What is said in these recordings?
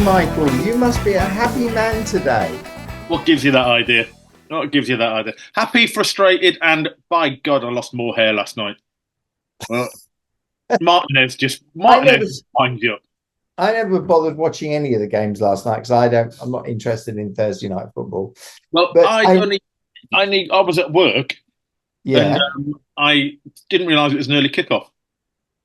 Michael, you must be a happy man today. What gives you that idea? What gives you that idea? Happy, frustrated, and by God, I lost more hair last night. Well, I never, Martinez winds you up. I never bothered watching any of the games last night because I'm not interested in Thursday night football. Well, But I was at work and yeah. I didn't realise it was an early kickoff.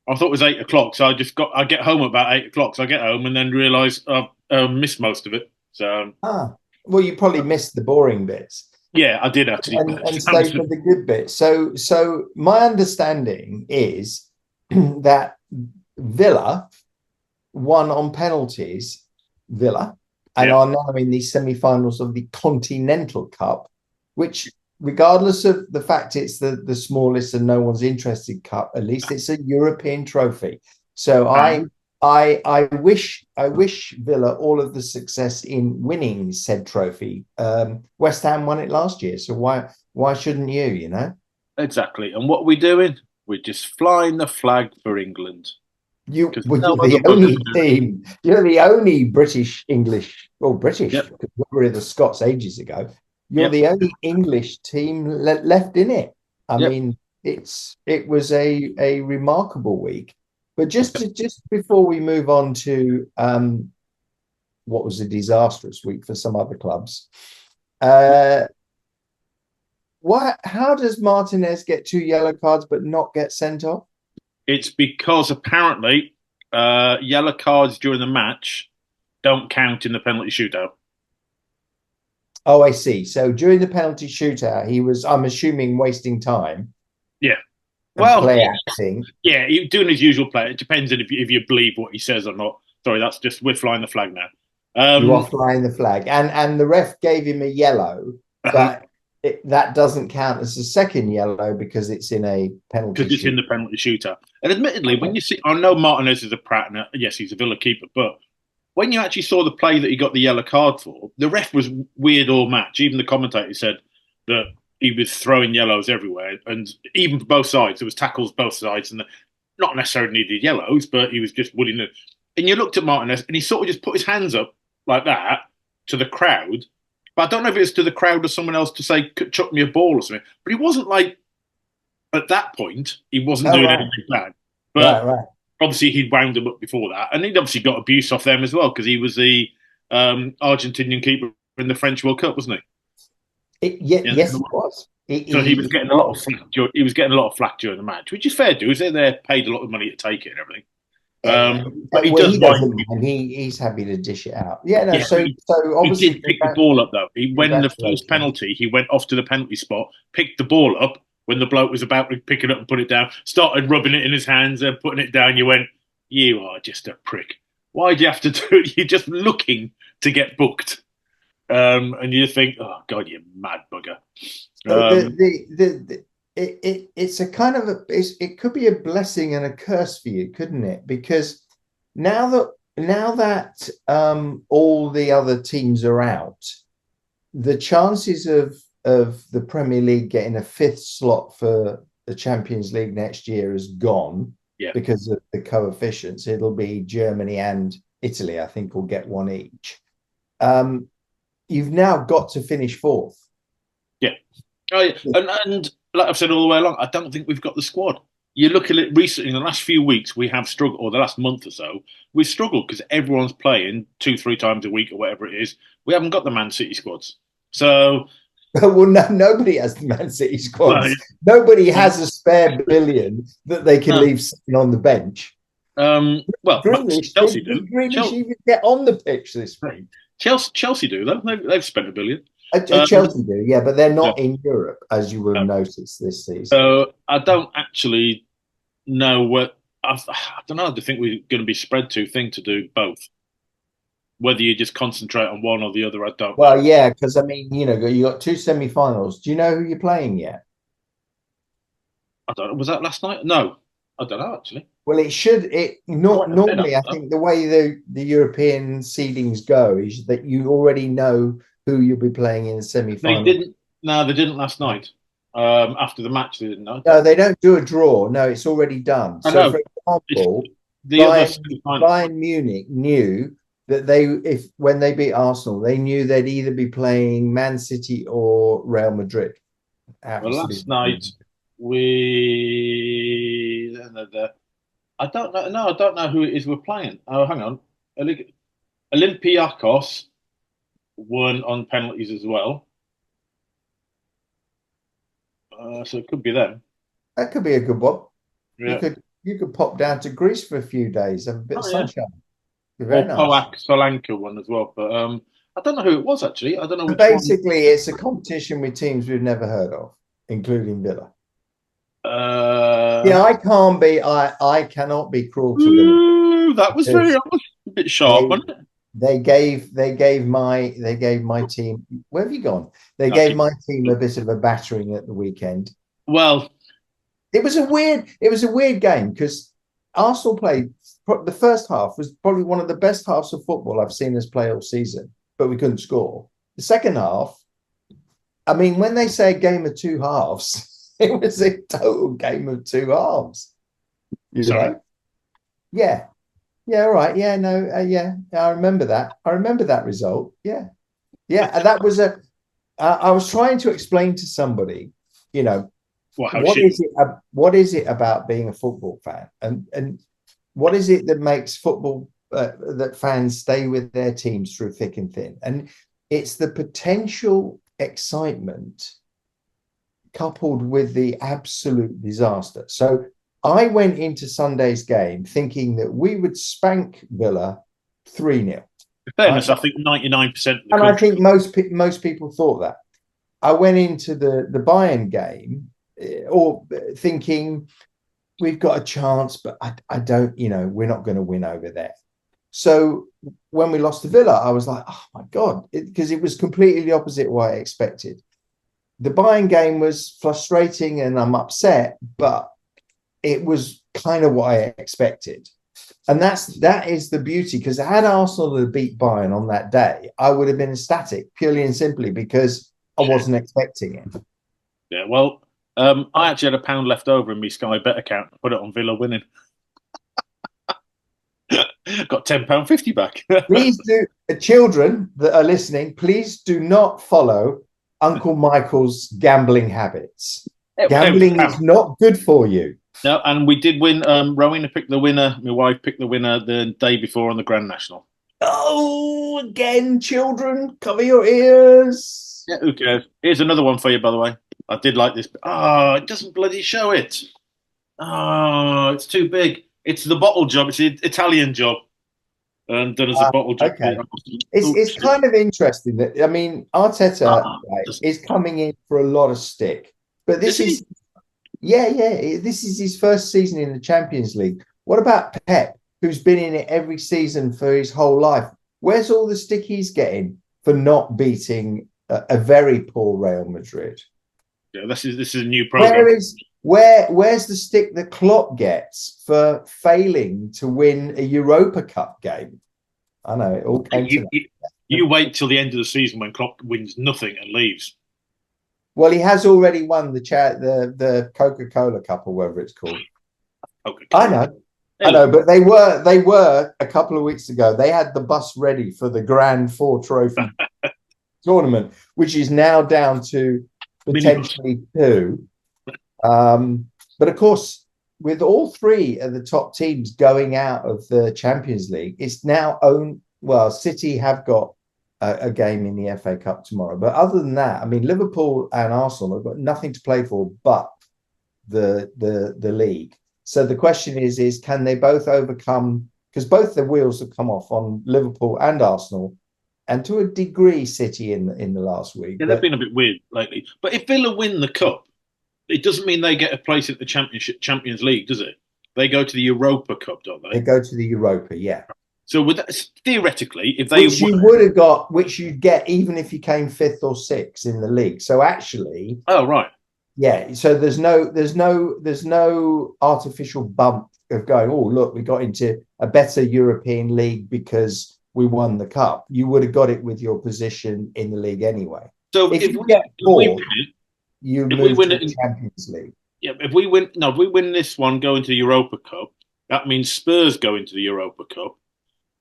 I thought it was 8 o'clock, so I get home at about 8 o'clock. So I get home and then realise I've missed most of it. So Well, you probably missed the boring bits yeah, I did actually. and stay for the good bits. So my understanding is that Villa won on penalties, Villa, and Yeah, are now in the semi-finals of the Continental Cup, which, regardless of the fact it's the smallest and no one's interested cup, at least it's a European trophy. So I wish Villa all of the success in winning said trophy. West Ham won it last year, so why shouldn't you? You know. exactly. And what are we doing? We're just flying the flag for England because You're no other the buggers only do it. team. You're the only British English, or British, Yep, because we were the Scots ages ago. You're yep, the only English team left in it. I yep. mean, it was a remarkable week. But just before we move on to what was a disastrous week for some other clubs, uh, how does Martinez get 2 yellow cards but not get sent off? It's because apparently yellow cards during the match don't count in the penalty shootout. Oh, I see. So during the penalty shootout, he was, I'm assuming, wasting time Yeah. and Well, play acting. yeah, doing his usual play. It depends on if you believe what he says or not. Sorry, that's just we're flying the flag now. You are Um, flying the flag, and the ref gave him a yellow, because but that doesn't count as a second yellow because it's in a penalty it's in shoot. the penalty shootout. And admittedly, when Okay. you see, I know Martinez is a prat, and yes, he's a Villa keeper, but when you actually saw the play that he got the yellow card for, the ref was weird all match. Even the commentator said that he was throwing yellows everywhere, and even for both sides, there was tackles both sides, and not necessarily needed yellows, but he was just willing to. And you looked at Martinez, and he sort of just put his hands up like that to the crowd. But I don't know if it was to the crowd or someone else to say, chuck me a ball or something. But he wasn't like, at that point, he wasn't Oh, doing right, anything bad. right, But right. obviously, he'd wound them up before that. And he'd obviously got abuse off them as well because he was the Argentinian keeper in the French World Cup, wasn't Yeah, he? yes, it was. He, So he was he getting a lot of was. flack. He was getting a lot of flack during the match, which is fair dues. They're paid a lot of money to take it and everything. Yeah, But he well, does he wind doesn't mind. He's happy to dish it out. Yeah, no. Yeah, but So he obviously, did pick the ball up though. When the first congratulations. penalty, he went off to the penalty spot, picked the ball up when the bloke was about to pick it up and put it down, started rubbing it in his hands and putting it down. You went, you are just a prick. Why do you have to do it? You're just looking to get booked. And you think, oh God, you mad bugger. So Um, it's a kind of it could be a blessing and a curse for you, couldn't it? Because now that all the other teams are out, the chances of the Premier League getting a fifth slot for the Champions League next year is gone yeah, because of the coefficients. It'll be Germany and Italy, I think, will get one each. Um, you've now got to finish fourth. yeah. Oh, yeah. And like I've said all the way along, I don't think we've got the squad. You look at it recently in the last few weeks, we have struggled, or the last month or so, we've struggled because everyone's playing 2, 3 times a week or whatever it is. We haven't got the Man City squads. So, Well, no, nobody has the Man City well, squads. Nobody has a spare billion that they can no. leave sitting on the bench. Well, Grealish, Chelsea did do. Grealish even get on the pitch this week? Chelsea do, though. They've spent a billion. Chelsea do, yeah, but they're Yeah. not in Europe, as you will have noticed this season. So I don't actually know what. I don't know. I think we're going to be spread too thin to do both. Whether you just concentrate on one or the other, I don't know. Well, yeah, because I mean, you got two semi-finals. Do you know who you're playing yet? I don't know. Was that last night? No, I don't know actually. Well, it should. It I not went to bed normally. I after that. think the way the European seedings go is that you already know who you'll be playing in the They semi-final. didn't. No, they didn't last night. After the match, they didn't know. No, they don't do a draw. No, it's already done. I So, know. for It's example, the other Bayern, semi-final. Bayern Munich knew that if when they beat Arsenal, they knew they'd either be playing Man City or Real Madrid. Well, Happens to be. last night we. I don't know. No, I don't know who it is we're playing. Oh, hang on. Olympiacos won on penalties as well. So it could be them. That could be a good one. You Yeah. could pop down to Greece for a few days, have a bit of Oh, yeah. sunshine. Be very Or nice. Poak Solanka won as well. But I don't know who it was actually. I don't know And which one. basically, it's a competition with teams we've never heard of, including Villa. Uh, Yeah, I cannot be cruel to Villa ooh, that because was a bit sharp, they wasn't it? they gave my team. Where have you gone? They gave Okay. my team a bit of a battering at the weekend. Well, It was a weird game because Arsenal played the first half was probably one of the best halves of football I've seen us play all season, but we couldn't score. The second half, I mean, when they say a game of two halves, it was a total game of two halves. You sorry. know? Yeah. Yeah, all right. Yeah, no, yeah, I remember that. I remember that result. Yeah. Yeah. And that was I was trying to explain to somebody, you know, Well, how what shit. is it what is it about being a football fan? And what is it that makes football that fans stay with their teams through thick and thin? And it's the potential excitement coupled with the absolute disaster. So I went into Sunday's game thinking that we would spank Villa 3-0. In Right? fairness, I think 99% of the And I country. think most people thought that. I went into the Bayern game or thinking we've got a chance, but I don't, we're not going to win over there. So when we lost to Villa, I was like, oh my God, because it was completely the opposite of what I expected. The Bayern game was frustrating and I'm upset, but it was kind of what I expected. And that is the beauty, because had Arsenal had beat Bayern on that day, I would have been ecstatic purely and simply because I wasn't expecting it. Yeah, well, I actually had £1 left over in my Sky Bet account. Put it on Villa winning. Got £10.50 back. Please do, children that are listening, please do not follow Uncle Michael's gambling habits. It was a Gambling is pound. not good for you. No, and we did win. Rowena picked the winner. My wife picked the winner the day before on the Grand National. Oh, again, children, cover your ears. Yeah, who cares? Here's another one for you, by the way. I did like this. Oh, it doesn't bloody show it. Oh, it's too big. It's the bottle job. It's the Italian job, done as a bottle job. Okay. Oh, It's kind of interesting that, I mean, Arteta, right, just, is coming in for a lot of stick, but is he? this is his first season in the Champions League. What about Pep, who's been in it every season for his whole life? Where's all the stick he's getting for not beating a very poor Real Madrid? Yeah, this is a new program. Where's the stick that Klopp gets for failing to win a Europa Cup game? I know it all came to that. You wait till the end of the season when Klopp wins nothing and leaves. Well, he has already won the Coca-Cola Cup or whatever it's called. Okay. I know, but they were a couple of weeks ago. They had the bus ready for the Grand Four Trophy tournament, which is now down to potentially two. But of course, with all three of the top teams going out of the Champions League, it's now owned. Well, City have got a game in the FA Cup tomorrow, but other than that, I mean, Liverpool and Arsenal have got nothing to play for but the league. So the question is can they both overcome? Because both the wheels have come off on Liverpool and Arsenal, and to a degree, City in the last week. Yeah, they've been a bit weird lately. But if Villa win the cup, it doesn't mean they get a place at the Champions League, does it? They go to the Europa Cup, don't they? They go to the Europa, yeah. So with that, theoretically, if they which you would have got, which you'd get even if you came fifth or sixth in the league. So actually, oh right, yeah. So there's no artificial bump of going, oh look, we got into a better European league because we won the cup. You would have got it with your position in the league anyway. So if you get fourth, you move to the Champions League. Yeah, if we win this one, go into the Europa Cup. That means Spurs go into the Europa Cup.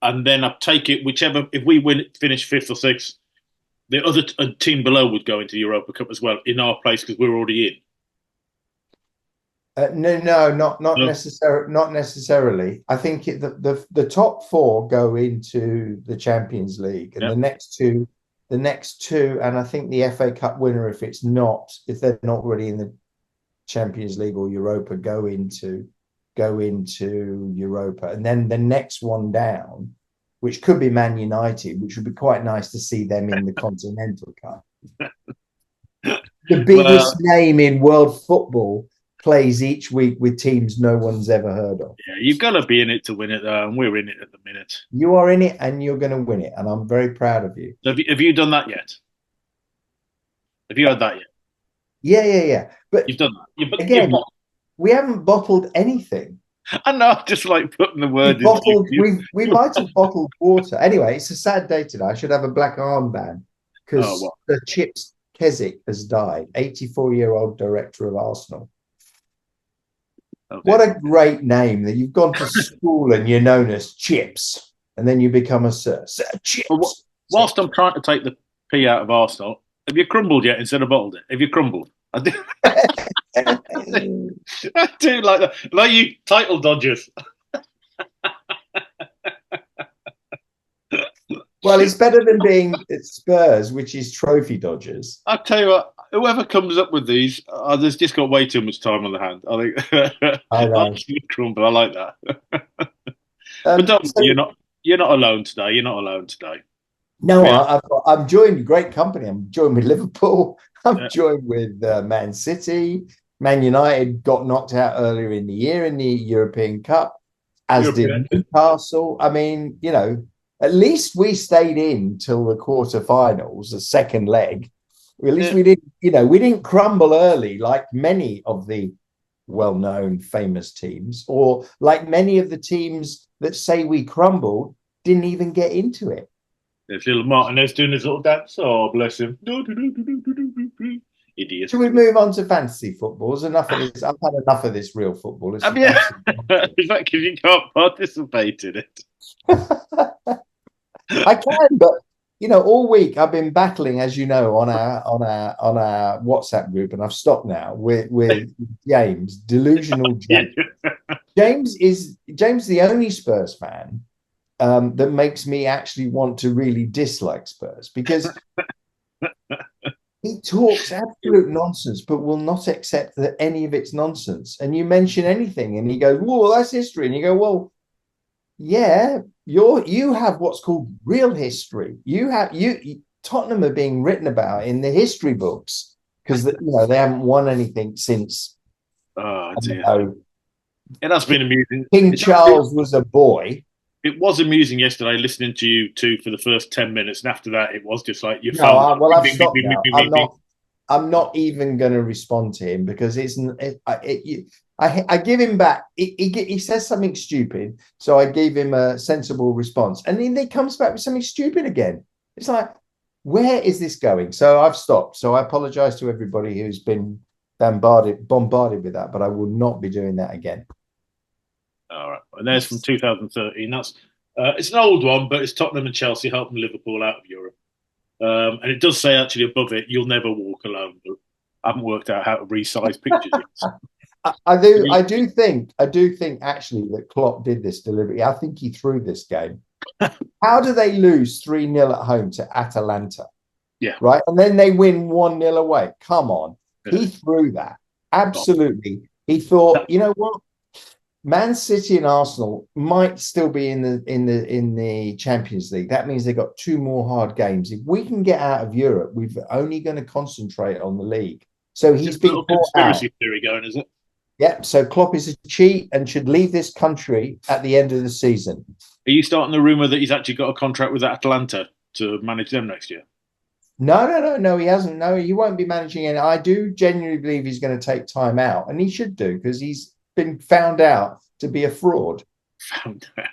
and then I take it whichever if we win, finish fifth or sixth, the other team below would go into the Europa Cup as well in our place because we're already in. No, not No? necessarily. Not necessarily. I think the top four go into the Champions League, and Yeah. the next two, and I think the FA Cup winner, if they're not already in the Champions League or Europa, go into Europa, and then the next one down, which could be Man United, which would be quite nice to see them in the Continental Cup. The biggest Well, name in world football plays each week with teams no one's ever heard of. yeah, you've got to be in it to win it, though, and we're in it at the minute. You are in it and you're going to win it. And I'm very proud of you. So have you done that yet? Have you had that yet? Yeah. But You've done that. again, we haven't bottled anything. I know, I'm just like putting the word We might have bottled water. Anyway, it's a sad day today. I should have a black armband because the Chips Keswick has died, 84-year-old director of Arsenal. Okay. What a great name that you've gone to school and you're known as Chips, and then you become a Sir Chips. Well, whilst I'm trying to take the P out of Arsenal, have you crumbled yet instead of bottled it? Have you crumbled? I do. I do like that. Like you title dodgers. Well, it's better than being at Spurs, which is trophy dodgers. I'll tell you what, whoever comes up with these, there's just got way too much time on the hand. I think I crumble. I like that. But don't, so, you're not alone today. You're not alone today. No, yeah. I'm joined great company. I'm joined with Liverpool. I'm joined with Man City. Man United got knocked out earlier in the year in the European Cup, as did Newcastle. I mean, you know, at least we stayed in till the quarterfinals, the second leg. At least we didn't, you know, we didn't crumble early like many of the well-known famous teams, or like many of the teams that say we crumbled didn't even get into it. There's little Martinez doing his little dance. Oh, bless him. Idiot. Should we move on to fantasy football? There's enough of this. I've had enough of this real football. Is that because you can't participate in it? I can, but you know, all week I've been battling, as you know, on our WhatsApp group, and I've stopped now with James, delusional James. James is the only Spurs fan that makes me actually want to really dislike Spurs, because he talks absolute nonsense, but will not accept that any of it's nonsense. And you mention anything, and he goes, "Well, that's history," and you go, "Well, yeah, you have what's called real history. Tottenham are being written about in the history books because they haven't won anything since." Oh dear! It has been amusing. King Charles was a boy. It was amusing yesterday listening to you two for the first 10 minutes, and after that, it was just like you. Well, I've stopped now. I'm not even going to respond to him because I give him back. He says something stupid, so I gave him a sensible response, and then he comes back with something stupid again. It's like, where is this going? So I've stopped. So I apologize to everybody who's been bombarded with that, but I will not be doing that again. All right, and there's from 2013. That's it's an old one, but it's Tottenham and Chelsea helping Liverpool out of Europe. And it does say actually above it, "You'll never walk alone." But I haven't worked out how to resize pictures yet. I do think actually that Klopp did this deliberately. I think he threw this game. How do they lose 3-0 at home to Atalanta? Yeah. Right. And then they win 1-0 away. Come on. He threw that. Absolutely. He thought, you know what? Man City and Arsenal might still be in the Champions League. That means they've got 2 more hard games. If we can get out of Europe, we're only going to concentrate on the league. So he's been a conspiracy theory going, is it? Yeah. So Klopp is a cheat and should leave this country at the end of the season. Are you starting the rumor that he's actually got a contract with Atalanta to manage them next year? No, he hasn't. No, he won't be managing it. I do genuinely believe he's going to take time out, and he should do, because he's been found out to be a fraud. Found out.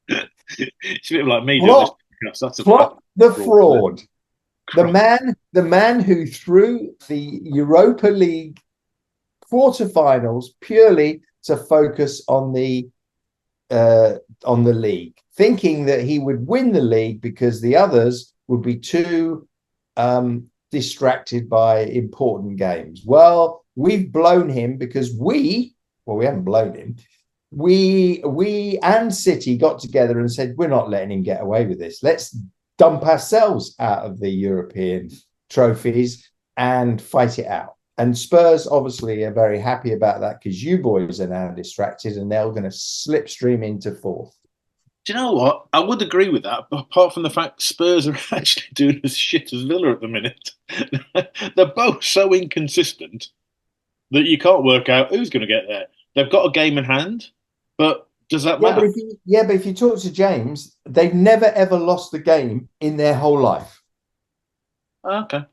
It's a bit like me. That's the fraud. The man who threw the Europa League quarterfinals purely to focus on the on the league, thinking that he would win the league because the others would be too distracted by important games. Well, we've blown him because we haven't blown him. We and City got together and said, we're not letting him get away with this. Let's dump ourselves out of the European trophies and fight it out. And Spurs obviously are very happy about that because you boys are now distracted and they're going to slipstream into fourth. Do you know what? I would agree with that, but apart from the fact Spurs are actually doing as shit as Villa at the minute, they're both so inconsistent that you can't work out who's going to get there. They've got a game in hand, but does that matter? But if you talk to James, they've never ever lost the game in their whole life. Okay.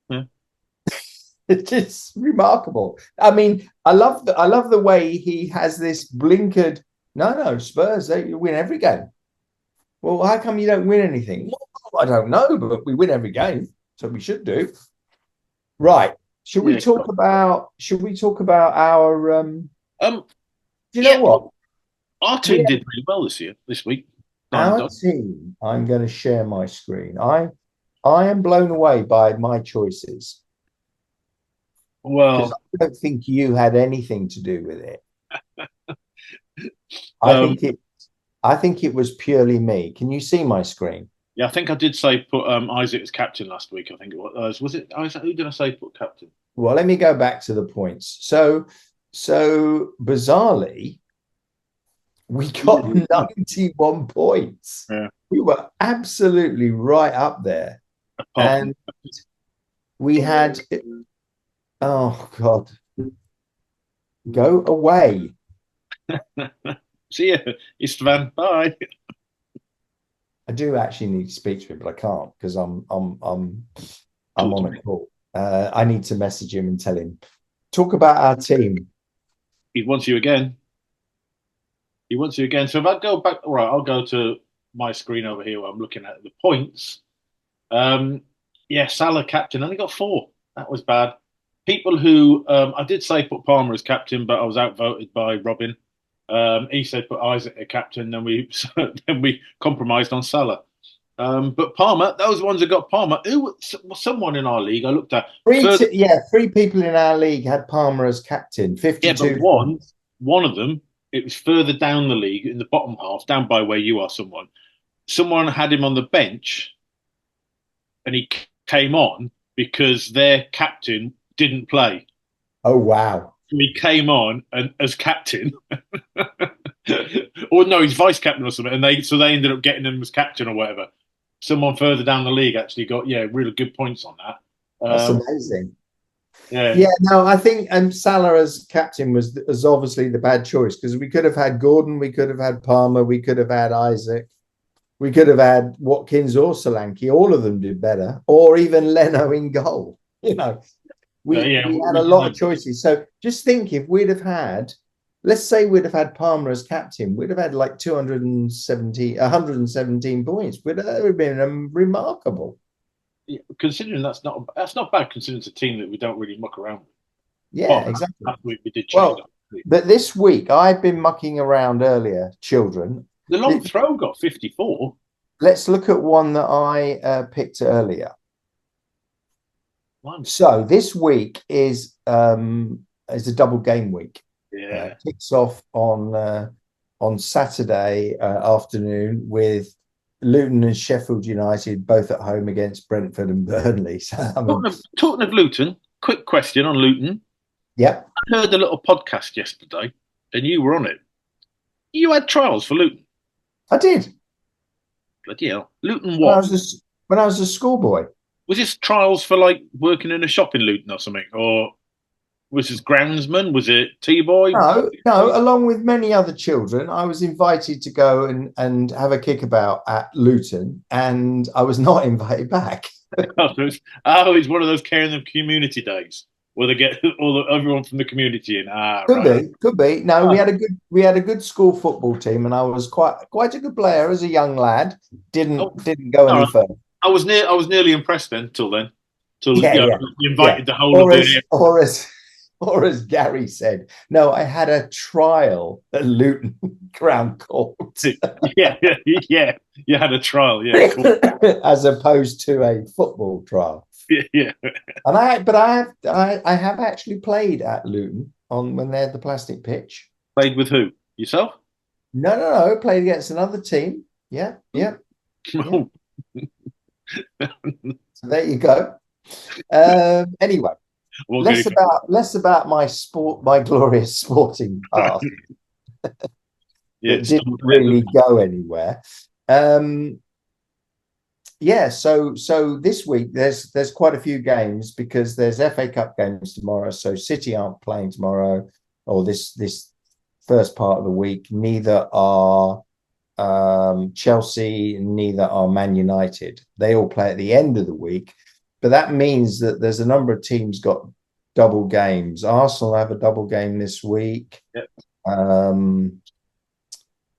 Yeah. It's just remarkable. I mean, I love the way he has this blinkered. No, Spurs, they win every game. Well, how come you don't win anything? Well, I don't know, but we win every game, so we should do. Right. Should we talk about our do you know what? Our team did really well this week. Our team, I'm going to share my screen. I am blown away by my choices. Well, I don't think you had anything to do with it. I think it was purely me. Can you see my screen? Yeah, I think I did say put Isaac as captain last week. I think it was. Was it Isaac? Who did I say put captain? Well, let me go back to the points. So bizarrely, we got 91 points. Yeah. We were absolutely right up there. And we had, oh God, go away. See you, Istvan. Bye. I do actually need to speak to him, but I can't because I'm on a call. I need to message him and tell him, talk about our team. He wants you again. So if I go back, all right, I'll go to my screen over here where I'm looking at the points. Salah captain, only got 4. That was bad. People who I did say put Palmer as captain, but I was outvoted by Robin. He said put Isaac as captain, then we compromised on Salah. But Palmer, those ones that got Palmer, who someone in our league I looked at. 3 people in our league had Palmer as captain. 52. Yeah, but one of them, it was further down the league in the bottom half, down by where you are. Someone had him on the bench, and he came on because their captain didn't play. Oh wow! So he came on as captain, or no, he's vice captain or something, and they ended up getting him as captain or whatever. Someone further down the league actually got really good points on that. That's amazing. Yeah. No, I think Salah as captain was obviously the bad choice because we could have had Gordon, we could have had Palmer, we could have had Isaac, we could have had Watkins or Solanke. All of them did better, or even Leno in goal. We had a lot of choices. So just think if we'd have had, let's say we'd have had Palmer as captain, we'd have had like 117 points. That would have been remarkable. Yeah, considering that's not bad. Considering it's a team that we don't really muck around with. Yeah, exactly. Last week we did change but this week I've been mucking around earlier. Children, the long throw got 54. Let's look at one that I picked earlier. So this week is a double game week. Yeah, kicks off on Saturday afternoon with Luton and Sheffield United both at home against Brentford and Burnley. So, talking of Luton, quick question on Luton. Yep. I heard a little podcast yesterday, and you were on it. You had trials for Luton. I did. Bloody hell. Luton what? When I was a schoolboy. Was this trials for like working in a shop in Luton or something? Or was this groundsman? Was it T-boy? No. Along with many other children, I was invited to go and have a kickabout at Luton, and I was not invited back. It's one of those caring the community days where they get everyone from the community in. Could be. No, we had a good school football team, and I was quite a good player as a young lad. Didn't go any further. I was nearly impressed then. Till you invited the whole of the or as Gary said, no, I had a trial at Luton Crown Court. Yeah, yeah. You had a trial, yeah, cool. As opposed to a football trial. Yeah. And I have actually played at Luton on when they had the plastic pitch. Played with who? Yourself? No, no, no. Played against another team. Yeah, yeah, yeah. Oh. So there you go. Anyway, Won't get less it. about my glorious sporting past Yeah, that stop didn't there. really go anywhere. Um, yeah, so this week there's quite a few games because there's FA Cup games tomorrow. So City aren't playing tomorrow or this first part of the week. Neither are Chelsea, neither are Man United. They all play at the end of the week, but that means that there's a number of teams got double games. Arsenal have a double game this week. Yeah.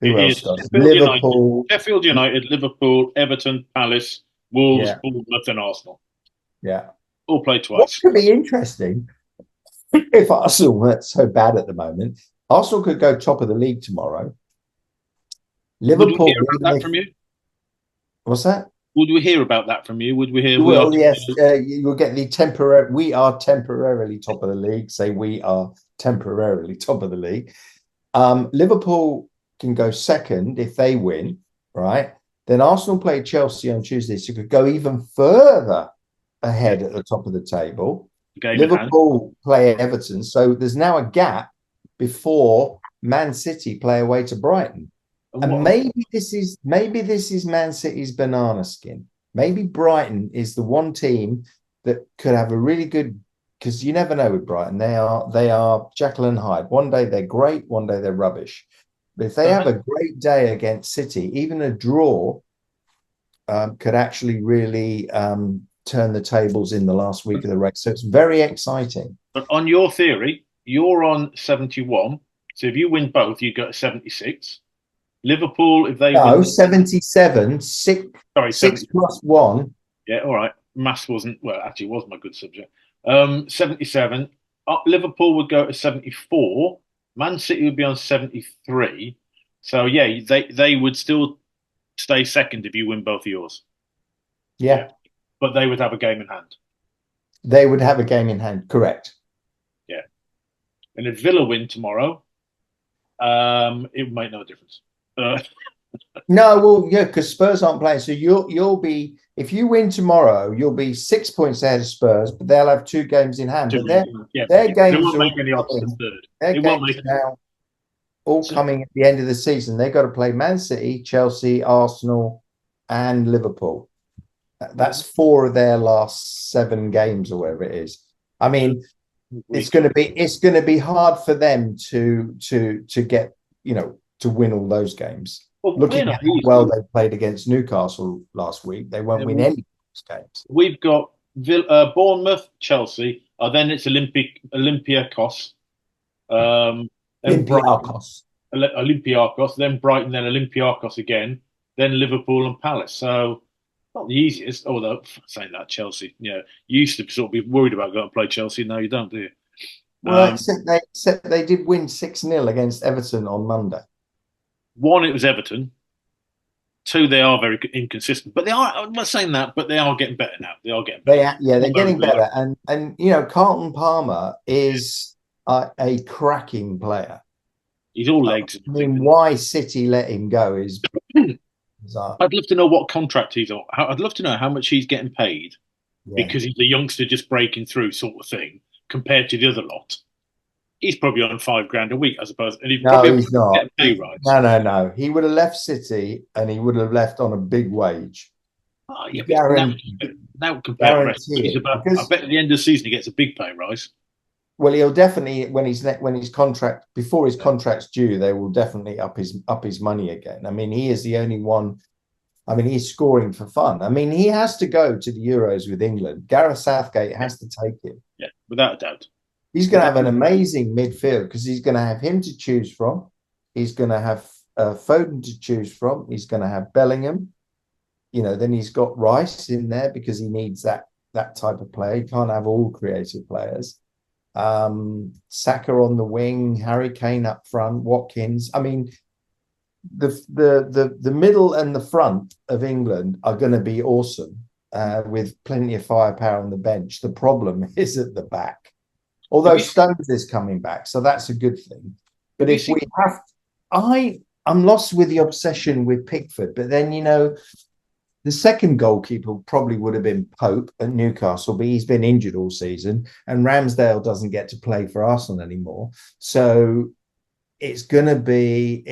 Who It else is does? Sheffield United, Liverpool. Sheffield United, Liverpool, Everton, Palace, Wolves, Yeah, Bournemouth, and Arsenal. yeah. All play What twice. could be interesting if Arsenal weren't so bad at the moment? Arsenal could go top of the league tomorrow. Would we hear Liverpool, about that from you? what's that? Would we hear about that from you? Would we hear You we are? will, yes. You will get the temporary. We are temporarily top of the league. Say we are temporarily top of the league. Liverpool can go second if they win, right? Then Arsenal play Chelsea on Tuesday, so could go even further ahead at the top of the table. Game in hand. Liverpool play Everton, so there's now a gap before Man City play away to Brighton. And maybe this is Man City's banana skin. Maybe Brighton is the one team that could have a really good, because you never know with Brighton. They are Jekyll and Hyde. One day they're great, one day they're rubbish. But if they have a great day against City, even a draw could actually really turn the tables in the last week of the race. So it's very exciting. But on your theory, you're on 71. So if you win both, you go to 76. Liverpool, if they No, win, 77, sorry, 6 70. plus 1. Yeah, all right. Maths wasn't, well, actually, it was my good subject. 77. Liverpool would go to 74. Man City would be on 73. So, yeah, they would still stay second if you win both of yours. Yeah, But they would have a game in hand. they would have a game in hand. Correct. Yeah. And if Villa win tomorrow, it would make no difference. No, well, yeah, because Spurs aren't playing. So you'll be, if you win tomorrow, you'll be 6 points ahead of Spurs, but they'll have 2 games in hand. But their It games won't are make any odds to third. their It won't games make are now all coming at the end of the season. They've got to play Man City, Chelsea, Arsenal, and Liverpool. That's 4 of their last 7 games or whatever it is. I mean, it's going to be hard for them to get, to win all those games. Well, Looking at how well they played against Newcastle last week, they won't win any of those games. We've got Bournemouth, Chelsea. Then it's Olympiacos. Olympiacos. Olympiacos. Then Brighton. Then Olympiacos again. Then Liverpool and Palace. So not the easiest. Although saying that, Chelsea, you used to sort of be worried about going to play Chelsea. Now you don't, do you? Well, except they did win 6-0 against Everton on Monday. 1, it was Everton. 2, they are very inconsistent, but they are. I'm not saying that, but they are getting better now. They are getting better. They're getting better, and Carlton Palmer is a cracking player. He's all legs. I mean, why City let him go is bizarre. I'd love to know what contract he's on. I'd love to know how much he's getting paid because he's a youngster just breaking through, sort of thing, compared to the other lot. He's probably on $5,000 a week, as opposed, and he's not. Pay rise. No. He would have left City, and he would have left on a big wage. Oh, yeah, now compared to the rest, I bet at the end of the season he gets a big pay rise. Well, he'll definitely when his contract before his contract's due, they will definitely up his money again. I mean, he is the only one. I mean, he's scoring for fun. I mean, he has to go to the Euros with England. Gareth Southgate has to take him. Yeah, without a doubt. He's going to have an amazing midfield because he's going to have him to choose from. He's going to have Foden to choose from. He's going to have Bellingham. Then he's got Rice in there because he needs that type of player. He can't have all creative players. Saka on the wing, Harry Kane up front, Watkins. I mean, the middle and the front of England are going to be awesome, with plenty of firepower on the bench. The problem is at the back. Although Stones is coming back, so that's a good thing. But if we have, I'm lost with the obsession with Pickford. But then, the second goalkeeper probably would have been Pope at Newcastle, but he's been injured all season, and Ramsdale doesn't get to play for Arsenal anymore. So it's gonna be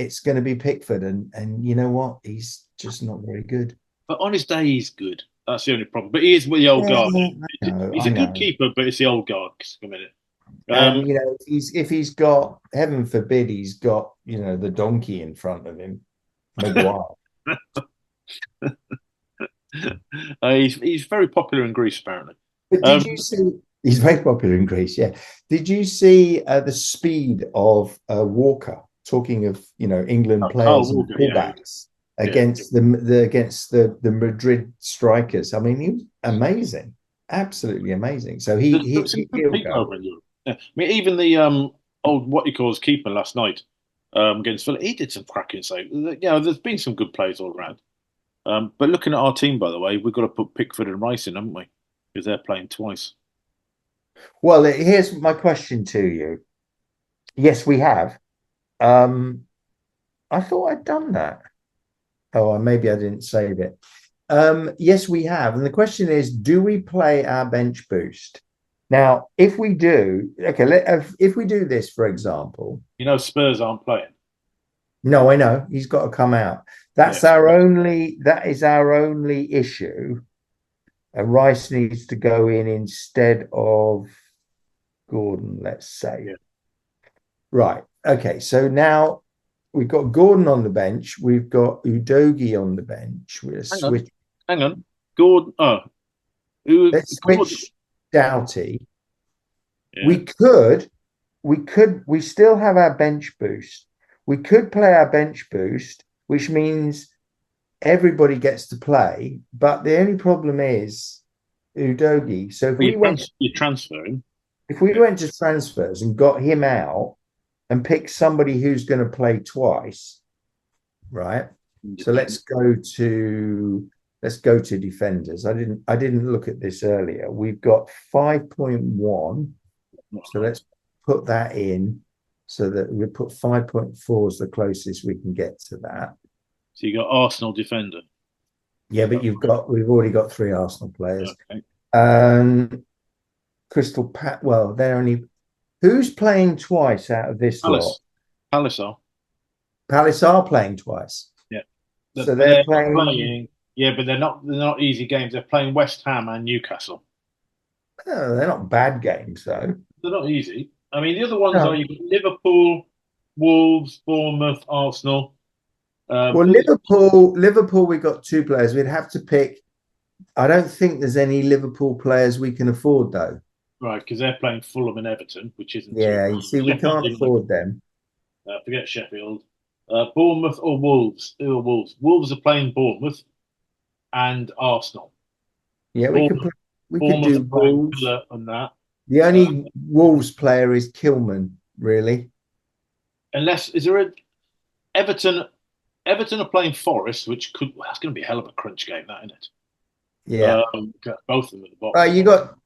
Pickford, and you know what? He's just not very good. But on his day, he's good. That's the only problem. But he is with the old guard. He's a good keeper, but it's the old guard. A minute. And if he's got, heaven forbid, he's got the donkey in front of him, Maguire. He's very popular in Greece, apparently. But did you see? He's very popular in Greece. Yeah. Did you see the speed of Walker? Talking of England players and fullbacks against the Madrid strikers. I mean, he was amazing, absolutely amazing. So he'll go. I mean, even the old what he calls keeper last night against Villa, he did some cracking saves. There's been some good plays all around. But looking at our team, by the way, we've got to put Pickford and Rice in, haven't we? Because they're playing twice. Well, here's my question to you. Yes, we have. I thought I'd done that. Oh, maybe I didn't save it. Yes, we have. And the question is, do we play our bench boost? Now, if we do, if we do this, for example. Spurs aren't playing. No, I know. He's got to come out. That is our only issue. Rice needs to go in instead of Gordon, let's say. Yeah. Right. Okay. So now we've got Gordon on the bench. We've got Udogie on the bench. Hang on. Gordon. Let's switch Doughty. Yeah. We still have our bench boost. We could play our bench boost, which means everybody gets to play. But the only problem is Udogie. So if we went to transfers and got him out and picked somebody who's going to play twice, right? So let's go to defenders. I didn't look at this earlier. We've got 5.1. So let's put that in. So that we put 5.4 as the closest we can get to that. So you got Arsenal defender. Yeah, but we've already got 3 Arsenal players. Okay. Crystal Pat. Well, they're only. Who's playing twice out of this lot? Palace are. Palace are playing twice. Yeah. So they're playing. Yeah, but they're not easy games. They're playing West Ham and Newcastle. Oh, they're not bad games though. They're not easy. I mean, the other ones are Liverpool, Wolves, Bournemouth, Arsenal. Well, Liverpool, we got 2 players. We'd have to pick. I don't think there's any Liverpool players we can afford, though. Right, because they're playing Fulham and Everton, which isn't. Yeah, you see, we can't afford them. Forget Sheffield. Bournemouth or Wolves? Who are Wolves? Wolves are playing Bournemouth and Arsenal. Yeah, we could do Wolves on that. The only Wolves player is Kilman, really. Unless is there a Everton? Everton are playing Forest, that's going to be a hell of a crunch game, that, isn't it? Yeah, both of them at the bottom. You got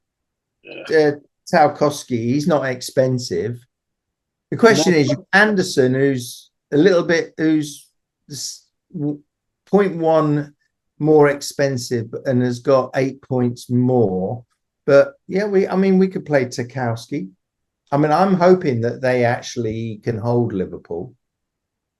Tarkowski. He's not expensive. The question is Anderson, who's a little bit, who's 0.1 more expensive and has got 8 points more. But yeah, we could play Tarkowski. I mean, I'm hoping that they actually can hold Liverpool.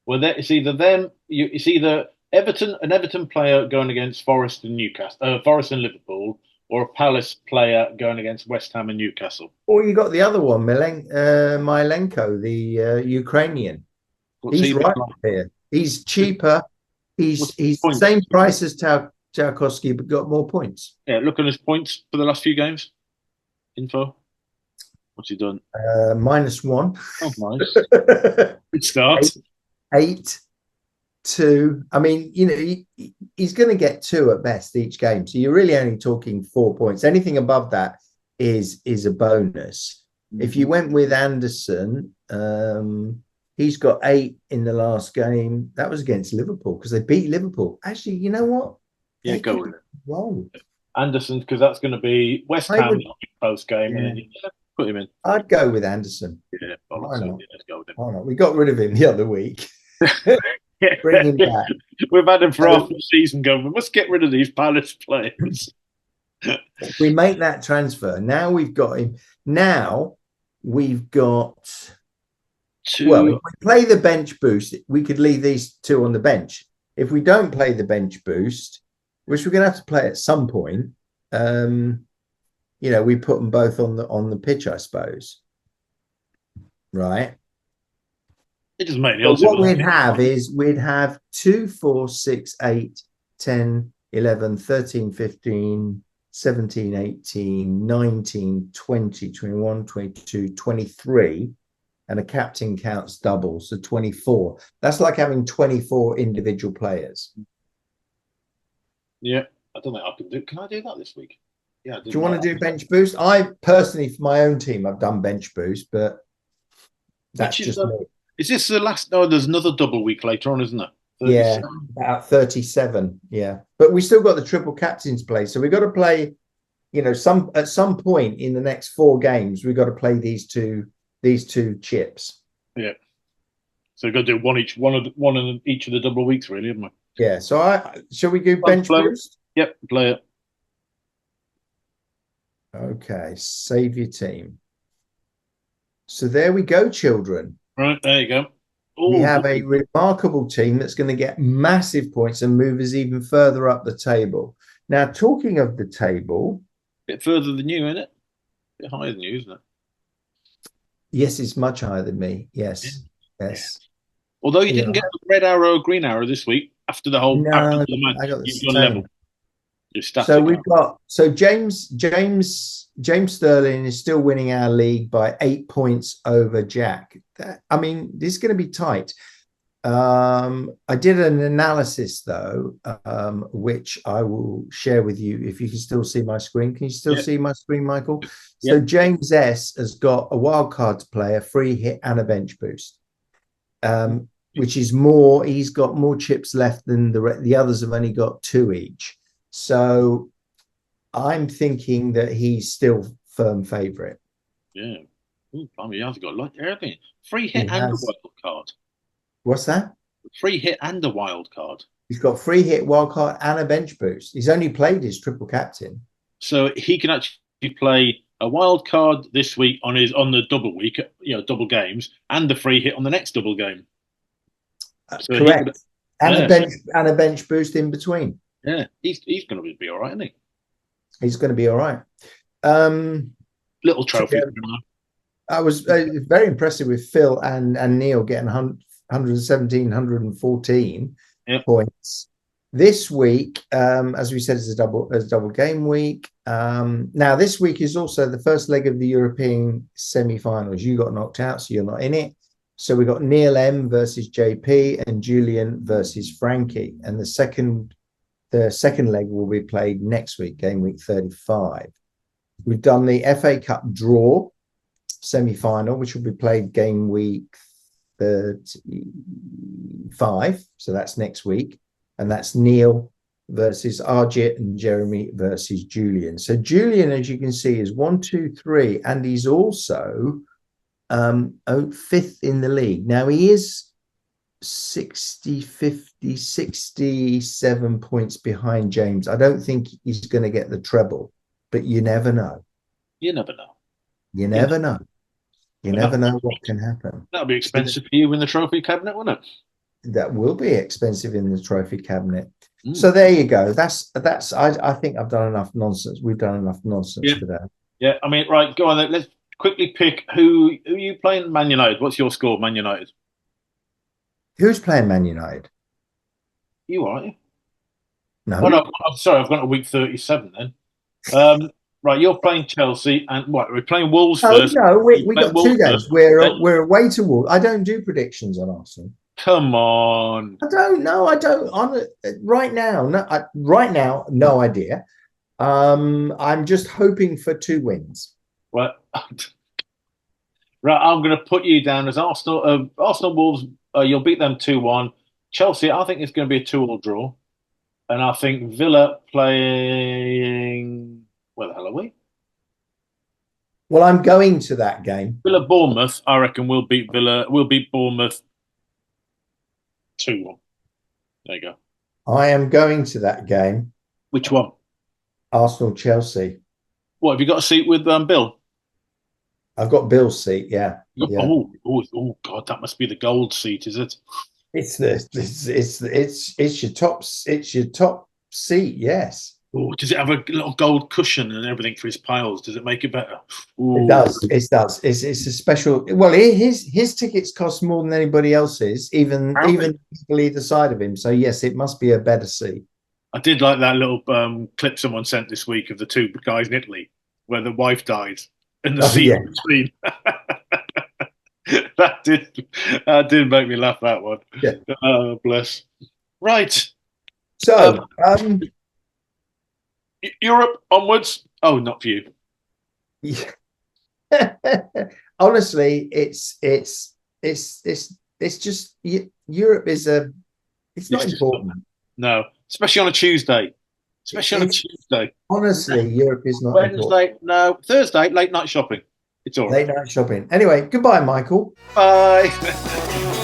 Well, it's either them. It's either an Everton player going against Forest and Newcastle, Forest and Liverpool, or a Palace player going against West Ham and Newcastle. Or you got the other one, Mylenko, the Ukrainian. He's right here. He's cheaper. He's the same price as Tarkowski, but got more points. Yeah, look at his points for the last few games. Info. What's he done? -1. Oh, nice. Good start. 8, 2. I mean, he's going to get 2 at best each game. So you're really only talking 4 points. Anything above that is a bonus. If you went with Anderson, he's got 8 in the last game. That was against Liverpool because they beat Liverpool. Actually, you know what? Yeah, They go could with it. roll. Anderson, because that's going to be West I Ham would, post game, and yeah, then yeah, put him in. I'd go with Anderson. Yeah, Why bollocks. not? Yeah, let's go with him. Why not? We got rid of him the other week. Yeah. Bring him back. We've had him for half So the season going, we must get rid of these Palace players. we make that transfer. Now we've got him. Now we've got. Well, if Two. we play the bench boost, we could leave these 2 on the bench. If we don't play the bench boost, which we're going to have to play at some point, we put them both on the pitch, I suppose. Right. It doesn't make any But odds. what we'd have is we'd have 2, 4, 6, 8, 10, 11, 13, 15, 17, 18, 19, 20, 21, 22, 23. And a captain counts double, so 24. That's like having 24 individual players. Yeah, I don't think I can do. Can I do that this week? Yeah. Do you want to do bench boost? I personally, for my own team, I've done bench boost, but that's just me. Is this the last? No, there's another double week later on, isn't there? Yeah, about 37. Yeah, but we still got the triple captains play, so we've got to play. At some point in the next 4 games, we've got to play these two chips. Yeah. So we've got to do one in each of the double weeks, really, haven't we? Yeah. So shall we do bench boost? Yep, play it. Okay, save your team. So there we go, children. Right, there you go. Ooh, we have a remarkable team that's going to get massive points and move us even further up the table. Now, talking of the table, a bit further than you, isn't it? A bit higher than you, isn't it? Yes, it's much higher than me. Yes, yes. Although you didn't get the red arrow, green arrow this week after the whole after the match, I got the you've gone level. So we've got James Sterling is still winning our league by 8 points over Jack. I mean, this is going to be tight. I did an analysis though, which I will share with you if you can still see my screen. Can you still see my screen, Michael? So James S has got a wild card to play, a free hit, and a bench boost. Which is more. He's got more chips left than the others have only got 2 each. So I'm thinking that he's still firm favourite. Yeah. Ooh, I mean, he's got like everything. Free hit and a wild card. What's that? Free hit and a wild card. He's got free hit, wild card, and a bench boost. He's only played his triple captain. So he can actually play a wild card this week on the double week, double games, and the free hit on the next double game. So correct. And a bench boost in between. Yeah, he's going to be all right, isn't he? He's going to be all right. Little trophy. I was very impressed with Phil and Neil getting 117, 114 points. This week, as we said, is a double game week. Now, this week is also the first leg of the European semi-finals. You got knocked out, so you're not in it. So we got Neil M versus JP and Julian versus Frankie. And the second leg will be played next week, game week 35. We've done the FA Cup draw semi-final, which will be played game week 35. So that's next week. And that's Neil versus Arjit and Jeremy versus Julian. So Julian, as you can see, is 1, 2, 3. And he's also 5th in the league. Now he is 60, 50, 67 points behind James. I don't think he's going to get the treble, but you never know. You never know. You never know. You never know what can happen. That'll be expensive for you in the trophy cabinet, won't it? That will be expensive in the trophy cabinet. So there you go. That's. I think I've done enough nonsense. We've done enough nonsense today. Yeah, I mean, right. Go on. Let's quickly pick who are you playing. Man United. What's your score, Man United? Who's playing Man United? You are you? No. Oh, no, I'm sorry. I've gone to week 37 then. Right, you're playing Chelsea, and what? We're playing Wolves first. No, we got Wolves 2 games. We're away to Wolves. I don't do predictions on Arsenal. Come on. I don't know. I don't. Right now, no idea. I'm just hoping for 2 wins. Well, Right, I'm going to put you down as Arsenal. Arsenal Wolves. You'll beat them 2-1. Chelsea. I think it's going to be a 2-all draw, and I think Villa playing. Where the hell are we? Well, I'm going to that game. Villa Bournemouth. I reckon we'll beat Villa. We'll beat Bournemouth 2-1. There you go. I am going to that game. Which one? Arsenal Chelsea. What have you got a seat with Bill? I've got Bill's seat. Yeah, yeah. God, that must be the gold seat, is it? It's your top seat. Yes, Oh, does it have a little gold cushion and everything for his piles? Does it make it better? Ooh. it does. It does. It's a special. Well, his tickets cost more than anybody else's, even people either side of him. So yes, it must be a better seat. I did like that little clip someone sent this week of the two guys in Italy where the wife died and the seat in between. that did make me laugh, that one. Yeah. Oh, bless. Right. So, Europe onwards. Oh, not for you. Yeah. Honestly, it's just Europe is it's not important. No, especially on a Tuesday. Especially on a Tuesday. Honestly, Europe is not Wednesday, important. no. Thursday, late night shopping. It's all right. Late night shopping. Anyway, goodbye, Michael. Bye.